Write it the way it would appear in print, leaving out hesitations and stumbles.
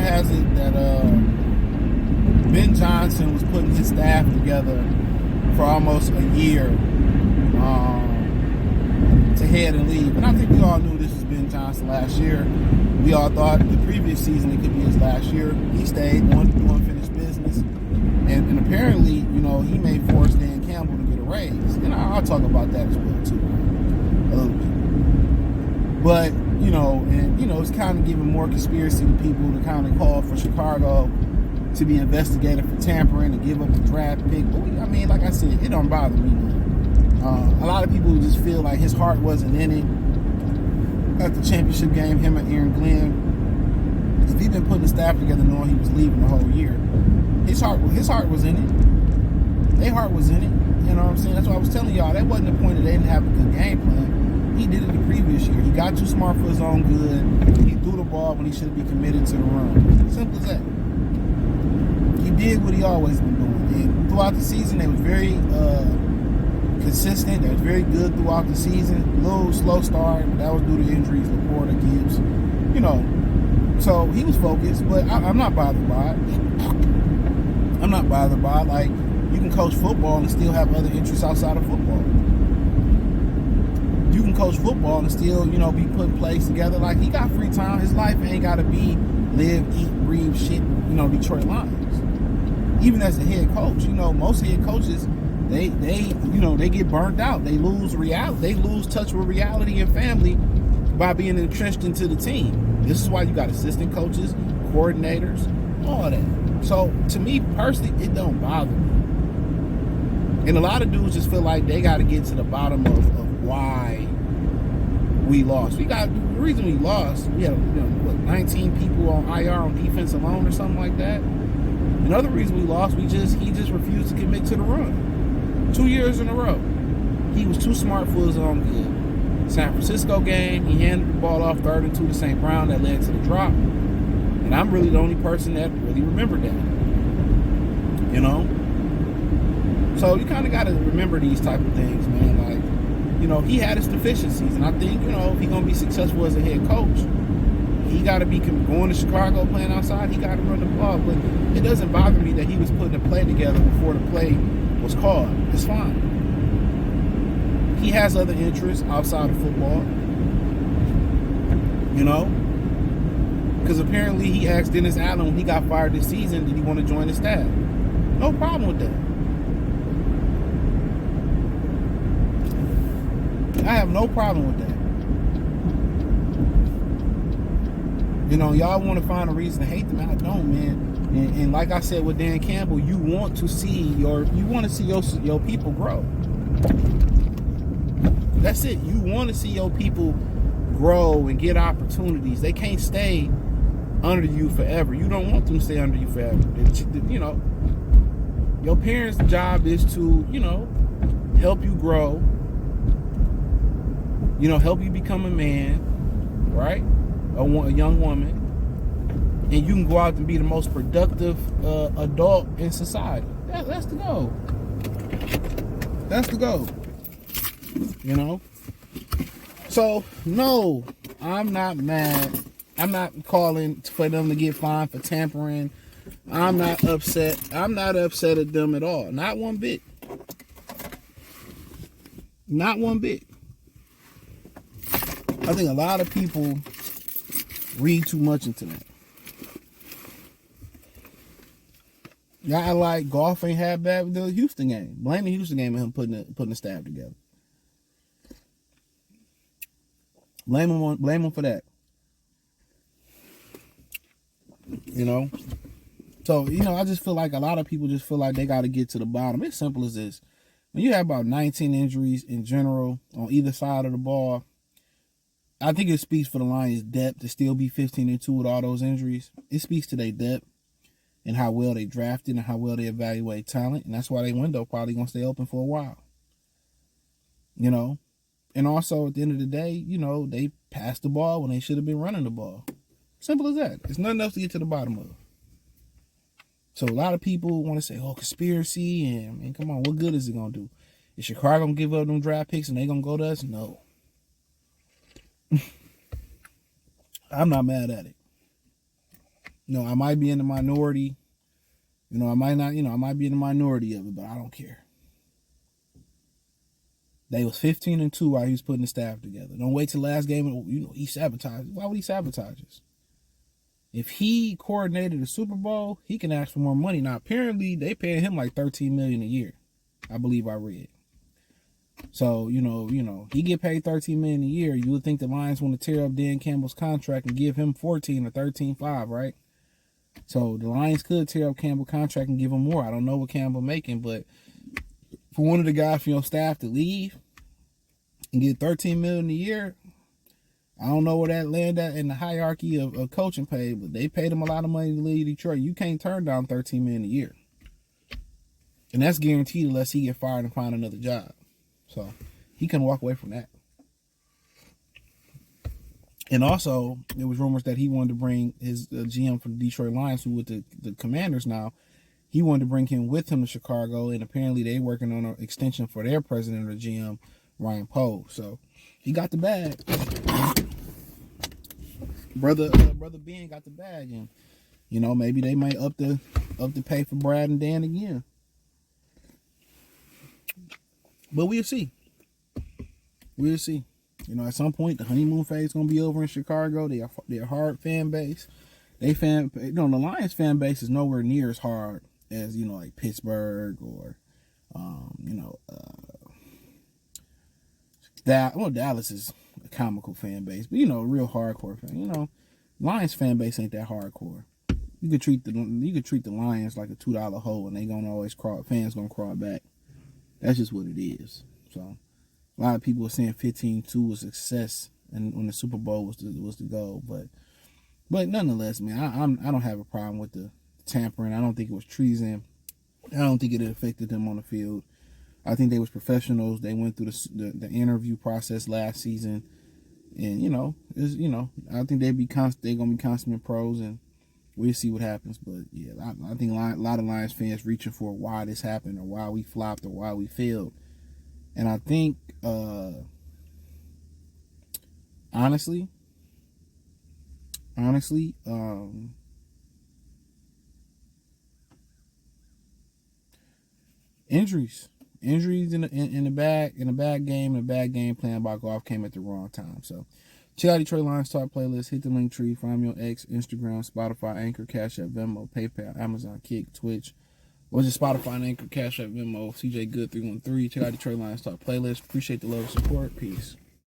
has it that Ben Johnson was putting his staff together for almost a year to head and leave. And I think we all knew this was Ben Johnson last year. We all thought the previous season it could be his last year. He stayed, wanted to do unfinished business. And apparently, you know, he may force Dan Campbell to get a raise. And I'll talk about that as well, too, a little bit. But, you know, it's kind of giving more conspiracy to people to kind of call for Chicago to be investigated for tampering and give up the draft pick. But I mean, like I said, it don't bother me. A lot of people just feel like his heart wasn't in it. At the championship game, him and Aaron Glenn, if he'd been putting the staff together knowing he was leaving the whole year, his heart was in it. Their heart was in it. You know what I'm saying? That's why I was telling y'all, that wasn't the point that they didn't have a good game plan. He did it the previous year. He got too smart for his own good. He threw the ball when he should be committed to the run. Simple as that. He did what he always been doing. And throughout the season, they was very consistent. They was very good throughout the season. A little slow start, but that was due to injuries, Laporta, Gibbs. You know, so he was focused, but I'm not bothered by it. I'm not bothered by it. Like, you can coach football and still have other interests outside of football. You can coach football and still, you know, be putting plays together. Like, he got free time. His life ain't got to be live, eat, breathe shit, you know, Detroit Lions. Even as a head coach, you know, most head coaches, they get burnt out. They lose reality. They lose touch with reality and family by being entrenched into the team. This is why you got assistant coaches, coordinators, all that. So, to me, personally, it don't bother me. And a lot of dudes just feel like they got to get to the bottom of why we lost. The reason we lost, we had 19 people on IR on defense alone or something like that. Another reason we lost, he just refused to commit to the run. 2 years in a row. He was too smart for his own good. San Francisco game, he handed the ball off 3rd and 2 to St. Brown that led to the drop. And I'm really the only person that really remembered that. You know? So you kind of got to remember these type of things, man. Like, you know, he had his deficiencies. And I think, you know, if he's going to be successful as a head coach, he got to be going to Chicago, playing outside. He got to run the ball. But it doesn't bother me that he was putting a play together before the play was called. It's fine. He has other interests outside of football. You know? Because apparently he asked Dennis Allen when he got fired this season, did he want to join the staff? No problem with that. I have no problem with that. You know, y'all want to find a reason to hate them. I don't, man. And like I said with Dan Campbell, you want to see your people grow. That's it. You want to see your people grow and get opportunities. They can't stay under you forever. You don't want them to stay under you forever. You know, your parents' job is to, you know, help you grow. You know, help you become a man, right? A young woman. And you can go out and be the most productive adult in society. That's the goal. That's the goal. You know? So, no, I'm not mad. I'm not calling for them to get fined for tampering. I'm not upset. I'm not upset at them at all. Not one bit. Not one bit. I think a lot of people read too much into that. Y'all like golf ain't had bad with the Houston game. Blame the Houston game and him putting the staff together. Blame him for that. You know? So, you know, I just feel like a lot of people just feel like they got to get to the bottom. It's simple as this. When you have about 19 injuries in general on either side of the ball, I think it speaks for the Lions' depth to still be 15-2 with all those injuries. It speaks to their depth and how well they drafted and how well they evaluate talent. And that's why their window probably going to stay open for a while. You know? And also, at the end of the day, you know, they passed the ball when they should have been running the ball. Simple as that. There's nothing else to get to the bottom of. So a lot of people want to say, oh, conspiracy, and come on, what good is it going to do? Is Chicago going to give up them draft picks and they going to go to us? No. I'm not mad at it. I might be in the minority. I might not. I might be in the minority of it, but I don't care. They was 15-2 while he was putting the staff together. Don't wait till the last game. He sabotaged. Why would he sabotage us? If he coordinated the Super Bowl, he can ask for more money. Now, apparently, they paying him like $13 million a year. I believe I read. So, he get paid $13 million a year. You would think the Lions want to tear up Dan Campbell's contract and give him 14 or 13.5, right? So the Lions could tear up Campbell's contract and give him more. I don't know what Campbell making, but for one of the guys from your staff to leave and get $13 million a year, I don't know where that land at in the hierarchy of coaching pay, but they paid him a lot of money to leave Detroit. You can't turn down $13 million a year. And that's guaranteed unless he get fired and find another job. So he couldn't walk away from that. And also, there was rumors that he wanted to bring his GM for the Detroit Lions, who with the Commanders now, he wanted to bring him with him to Chicago, and apparently they working on an extension for their president or GM, Ryan Poe. So he got the bag. Brother Ben got the bag, and maybe they might up the pay for Brad and Dan again. But we'll see. We'll see. At some point the honeymoon phase is gonna be over in Chicago. They're a hard fan base. The Lions fan base is nowhere near as hard as like Pittsburgh or Dallas is a comical fan base, but a real hardcore fan. Lions fan base ain't that hardcore. You could treat the Lions like a $2 hole, and they gonna always crawl. Fans gonna crawl back. That's just what it is. So a lot of people are saying 15-2 was success, and when the Super Bowl was the goal, but nonetheless, man, I don't have a problem with the tampering. I don't think it was treason. I don't think it affected them on the field. I think they was professionals. They went through the interview process last season, and I think they're gonna be consummate pros, and we'll see what happens. But yeah, I think a lot of Lions fans reaching for why this happened or why we flopped or why we failed, and I think honestly, injuries in a bad game plan by golf came at the wrong time. So check out Detroit Lions Talk playlist. Hit the link tree. Find me on X, Instagram, Spotify, Anchor, Cash App, Venmo, PayPal, Amazon, Kick, Twitch. Or just Spotify and Anchor, Cash App, Venmo, CJ Good 313. Check out Detroit Lions Talk playlist. Appreciate the love and support. Peace.